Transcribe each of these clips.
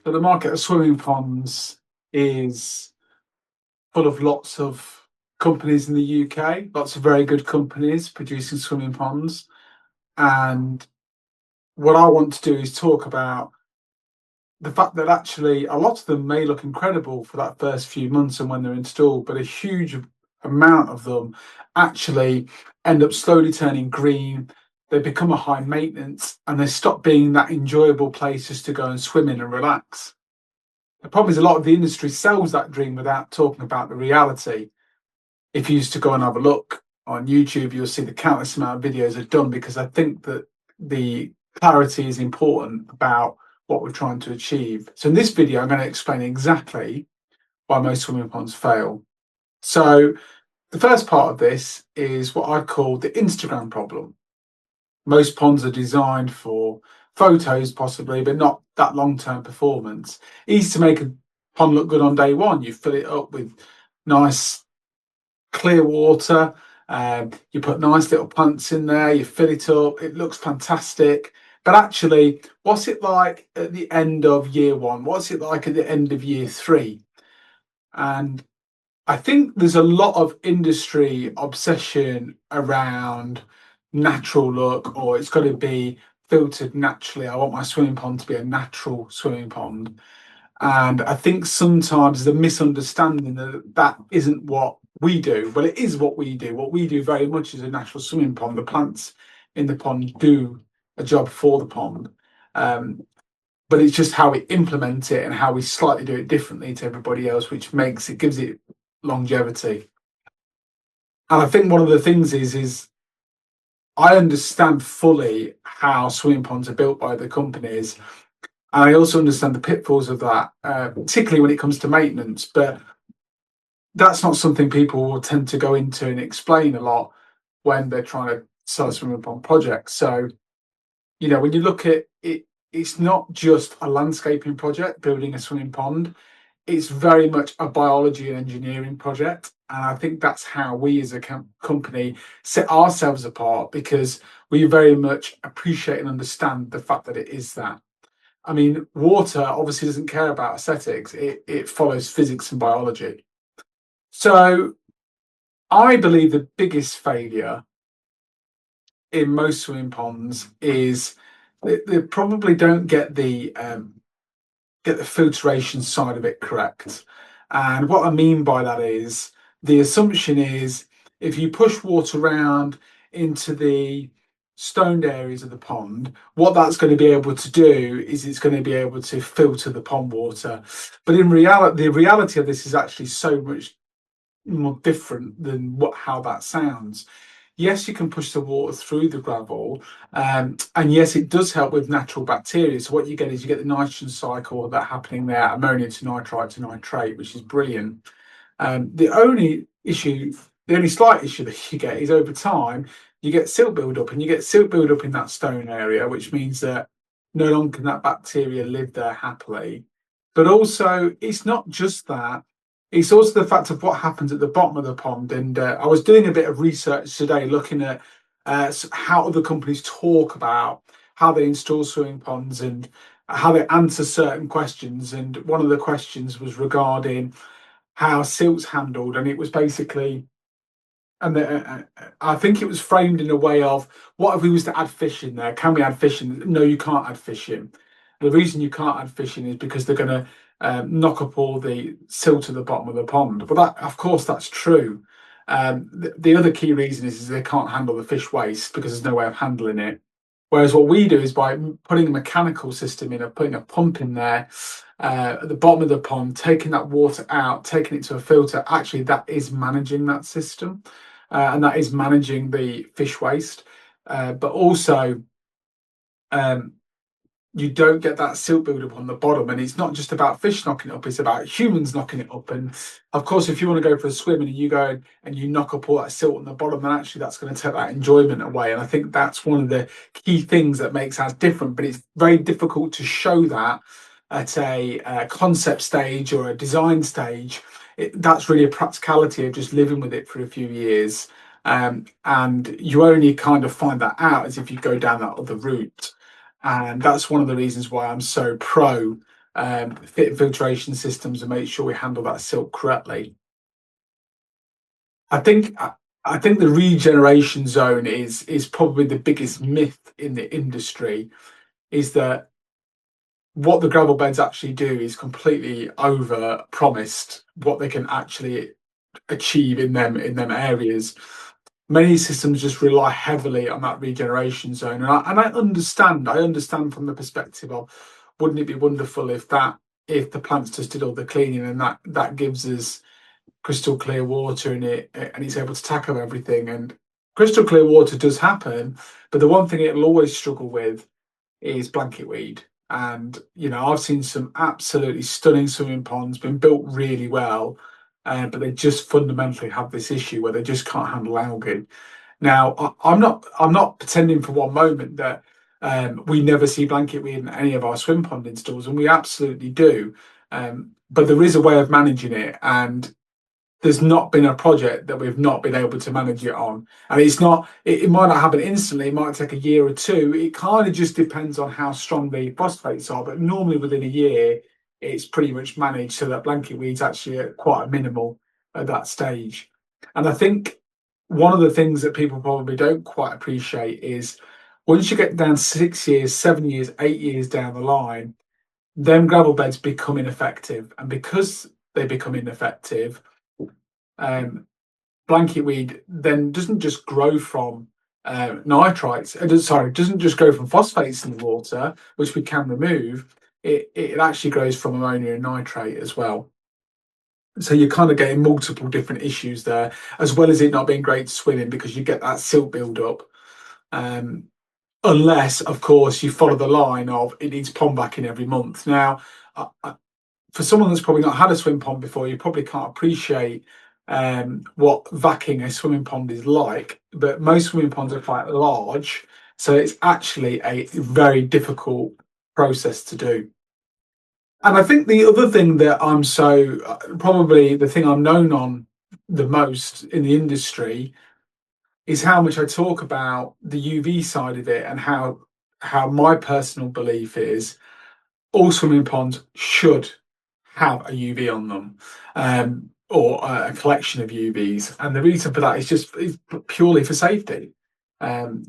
So the market of swimming ponds is full of lots of companies in the UK, lots of very good companies producing swimming ponds. And what I want to do is talk about the fact that actually a lot of them may look incredible for that first few months and when they're installed, but a huge amount of them actually end up slowly turning green. They become a high maintenance and they stop being that enjoyable place just to go and swim in and relax. The problem is a lot of the industry sells that dream without talking about the reality. If you used to go and have a look on YouTube, you'll see the countless amount of videos are done, because I think that the clarity is important about what we're trying to achieve. So in this video, I'm going to explain exactly why most swimming ponds fail. So the first part of this is what I call the Instagram problem. Most ponds are designed for photos possibly, but not that long-term performance. Easy to make a pond look good on day one. You fill it up with nice clear water, you put nice little plants in there, you fill it up, it looks fantastic. But actually, what's it like at the end of year one? What's it like at the end of year three? And I think there's a lot of industry obsession around natural look, or it's got to be filtered naturally. I want my swimming pond to be a natural swimming pond. And I think sometimes the misunderstanding that that isn't what we do. Well, it is what we do. What we do very much is a natural swimming pond. The plants in the pond do a job for the pond. But it's just how we implement it and how we slightly do it differently to everybody else, which gives it longevity. And I think one of the things is I understand fully how swimming ponds are built by the companies. And I also understand the pitfalls of that, particularly when it comes to maintenance. But that's not something people will tend to go into and explain a lot when they're trying to sell a swimming pond project. So, when you look at it, it's not just a landscaping project, building a swimming pond. It's very much a biology and engineering project. And I think that's how we as a company set ourselves apart, because we very much appreciate and understand the fact that it is that. I mean, water obviously doesn't care about aesthetics. It follows physics and biology. So I believe the biggest failure in most swimming ponds is they probably don't get the filtration side of it correct. And what I mean by that is the assumption is if you push water around into the stoned areas of the pond, what that's going to be able to do is it's going to be able to filter the pond water. But in reality, the reality of this is actually so much more different than how that sounds. Yes, you can push the water through the gravel, and yes, it does help with natural bacteria. So what you get is you get the nitrogen cycle that happening there, ammonia to nitrite to nitrate, which is brilliant. The only slight issue that you get is over time you get silt build-up, and you get silt build-up in that stone area, which means that no longer can that bacteria live there happily. But also, it's not just that. It's also the fact of what happens at the bottom of the pond. And I was doing a bit of research today looking at how other companies talk about how they install swimming ponds and how they answer certain questions. And one of the questions was regarding how silt's handled. And it was basically, I think it was framed in a way of, what if we was to add fish in there? Can we add fish in? No, you can't add fish in. The reason you can't add fish in is because they're going to knock up all the silt at the bottom of the pond. But that, of course, that's true. The other key reason is they can't handle the fish waste because there's no way of handling it. Whereas what we do is by putting a mechanical system in, or putting a pump in there at the bottom of the pond, taking that water out, taking it to a filter, actually that is managing that system, and that is managing the fish waste. But also, you don't get that silt buildup on the bottom. And it's not just about fish knocking it up, it's about humans knocking it up. And of course, if you want to go for a swim and you go and you knock up all that silt on the bottom, then actually that's going to take that enjoyment away. And I think that's one of the key things that makes us different. But it's very difficult to show that at a concept stage or a design stage. That's really a practicality of just living with it for a few years. And you only kind of find that out as if you go down that other route. And that's one of the reasons why I'm so pro fit filtration systems and make sure we handle that silt correctly. I think I think the regeneration zone is probably the biggest myth in the industry. Is that what the gravel beds actually do is completely over promised what they can actually achieve in them areas. Many systems just rely heavily on that regeneration zone, and I understand. I understand from the perspective of, wouldn't it be wonderful if the plants just did all the cleaning and that gives us crystal clear water in it and it's able to tackle everything. And crystal clear water does happen, but the one thing it'll always struggle with is blanket weed. And I've seen some absolutely stunning swimming ponds been built really well, but they just fundamentally have this issue where they just can't handle algae. Now, I'm not pretending for one moment that we never see blanket weed in any of our swim pond installs, and we absolutely do. But there is a way of managing it, and there's not been a project that we've not been able to manage it on. And it's not, it might not happen instantly, it might take a year or two. It kind of just depends on how strong the phosphates are. But normally within a year, it's pretty much managed so that blanket weed's actually at quite a minimal at that stage. And I think one of the things that people probably don't quite appreciate is once you get down 6 years, 7 years, 8 years down the line, then gravel beds become ineffective. And because they become ineffective, um, blanket weed then doesn't just grow from nitrites. Doesn't just grow from phosphates in the water, which we can remove. It actually grows from ammonia and nitrate as well. So you're kind of getting multiple different issues there, as well as it not being great swimming because you get that silt build up. Um, Unless, of course, you follow the line of it needs pond backing every month. Now, for someone that's probably not had a swim pond before, you probably can't appreciate what vacuuming a swimming pond is like. But most swimming ponds are quite large, so it's actually a very difficult process to do. And I think the other thing that probably the thing I'm known on the most in the industry is how much I talk about the UV side of it, and how my personal belief is all swimming ponds should have a UV on them, or a collection of UVs. And the reason for that is purely for safety.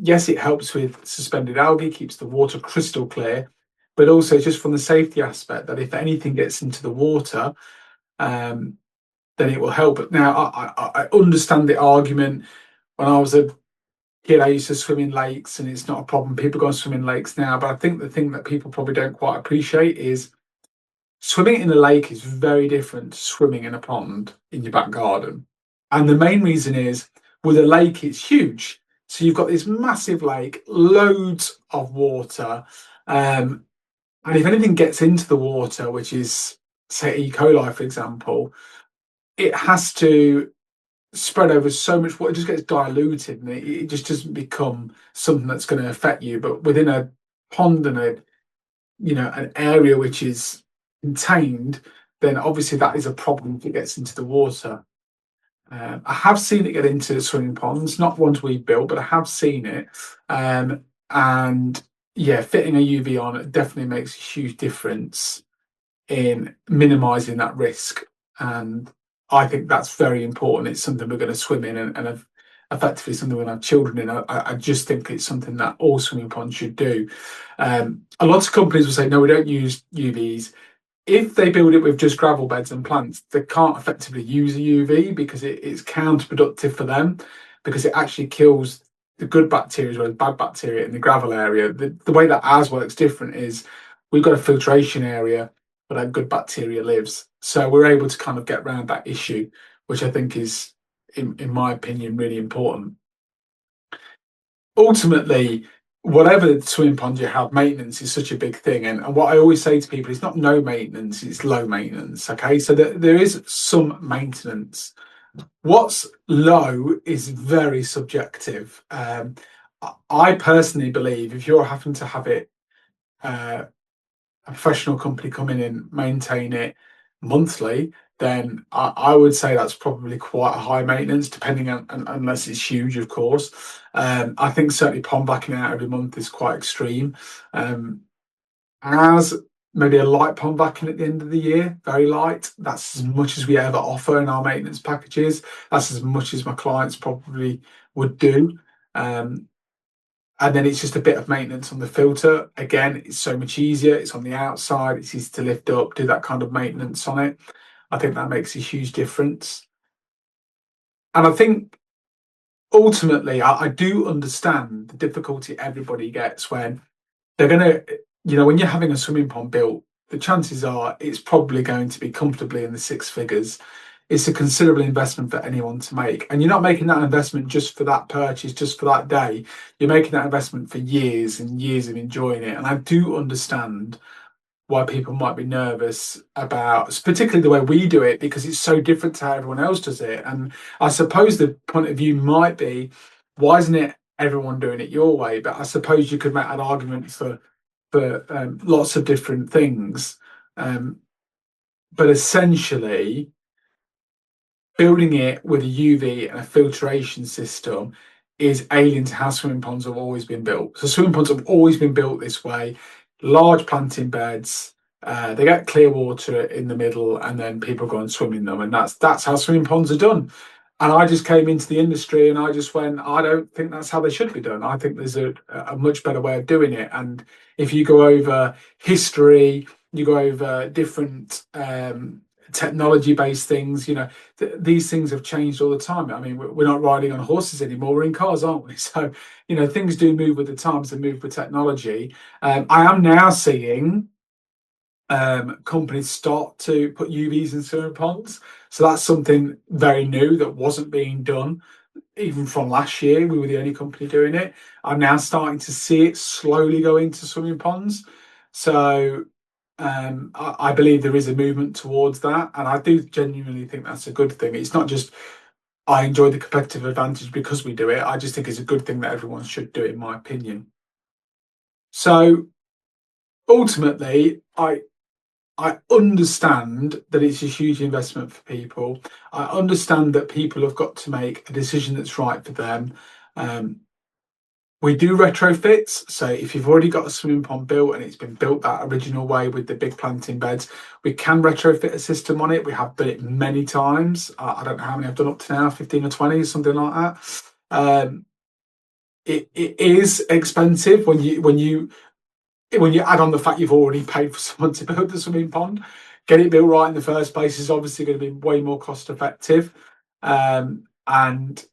Yes, it helps with suspended algae, keeps the water crystal clear, but also just from the safety aspect that if anything gets into the water, then it will help. But now I understand the argument. When I was a kid, I used to swim in lakes, and it's not a problem. People go and swim in lakes now, but I think the thing that people probably don't quite appreciate is swimming in a lake is very different to swimming in a pond in your back garden. And the main reason is with a lake, it's huge. So you've got this massive lake, loads of water. And if anything gets into the water, which is, say, E. coli, for example, it has to spread over so much water, it just gets diluted, and it just doesn't become something that's going to affect you. But within a pond and an area which is contained, then obviously that is a problem if it gets into the water. I have seen it get into swimming ponds, not ones we built, but I have seen it. And yeah, fitting a UV on it definitely makes a huge difference in minimising that risk. And I think that's very important. It's something we're going to swim in, and effectively something we're going to have children in. I just think it's something that all swimming ponds should do. A lot of companies will say, no, we don't use UVs. If they build it with just gravel beds and plants, they can't effectively use a UV because it's counterproductive for them, because it actually kills the good bacteria as well as bad bacteria in the gravel area. The way that ours works different is we've got a filtration area where that good bacteria lives. So we're able to kind of get around that issue, which I think is, in my opinion, really important. Ultimately, whatever swimming pond you have, maintenance is such a big thing. And what I always say to people is not no maintenance, it's low maintenance. Okay, so there is some maintenance. What's low is very subjective. I personally believe if you're having to have it, a professional company come in and maintain it monthly, then I would say that's probably quite a high maintenance, depending on, unless it's huge, of course. I think certainly pond backing out every month is quite extreme. As maybe a light pond vacuum at the end of the year, very light. That's as much as we ever offer in our maintenance packages. That's as much as my clients probably would do. Um, and then it's just a bit of maintenance on the filter. Again, it's so much easier. It's on the outside. It's easy to lift up, do that kind of maintenance on it. I think that makes a huge difference. And I think ultimately, I do understand the difficulty everybody gets when they're going to, when you're having a swimming pond built, the chances are it's probably going to be comfortably in the six figures. It's a considerable investment for anyone to make. And you're not making that investment just for that purchase, just for that day. You're making that investment for years and years of enjoying it. And I do understand why people might be nervous about, particularly the way we do it, because it's so different to how everyone else does it. And I suppose the point of view might be, why isn't it everyone doing it your way? But I suppose you could make an argument for lots of different things. But essentially, building it with a UV and a filtration system is alien to how swimming ponds have always been built. So swimming ponds have always been built this way: large planting beds. They get clear water in the middle, and then people go and swim in them, and that's how swimming ponds are done. And I just came into the industry, and I just went, I don't think that's how they should be done. I think there's a much better way of doing it. And if you go over history, you go over different technology-based things, these things have changed all the time. I mean, we're not riding on horses anymore; we're in cars, aren't we? So, things do move with the times and move with technology. I am now seeing companies start to put UVs in swimming ponds, so that's something very new that wasn't being done even from last year. We were the only company doing it. I'm now starting to see it slowly go into swimming ponds. So I believe there is a movement towards that, and I do genuinely think that's a good thing. It's not just I enjoy the competitive advantage because we do it. I just think it's a good thing that everyone should do it, in my opinion. So ultimately, I understand that it's a huge investment for people. I understand that people have got to make a decision that's right for them. Um, We do retrofits. So if you've already got a swimming pond built and it's been built that original way with the big planting beds, we can retrofit a system on it. We have done it many times. I don't know how many I've done up to now, 15 or 20, something like that. It is expensive when you add on the fact you've already paid for someone to build the swimming pond. Get it built right in the first place is obviously going to be way more cost effective. And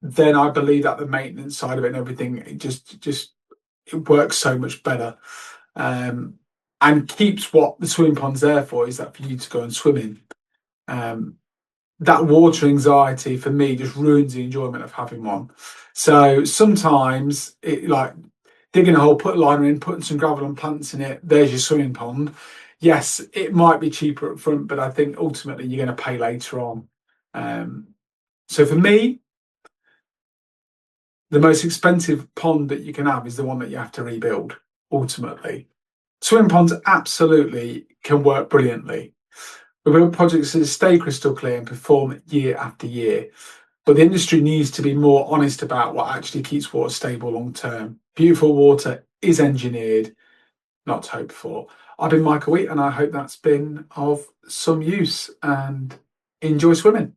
then I believe that the maintenance side of it and everything, it works so much better, and keeps what the swimming pond's there for, is that for you to go and swim in. That water anxiety for me just ruins the enjoyment of having one. So sometimes it, like digging a hole, put a liner in, putting some gravel and plants in it, there's your swimming pond. Yes, it might be cheaper up front, but I think ultimately you're going to pay later on. So for me, the most expensive pond that you can have is the one that you have to rebuild, ultimately. Swimming ponds absolutely can work brilliantly. We build projects that stay crystal clear and perform year after year. But the industry needs to be more honest about what actually keeps water stable long term. Beautiful water is engineered, not hoped for. I've been Michael Wheat, and I hope that's been of some use, and enjoy swimming.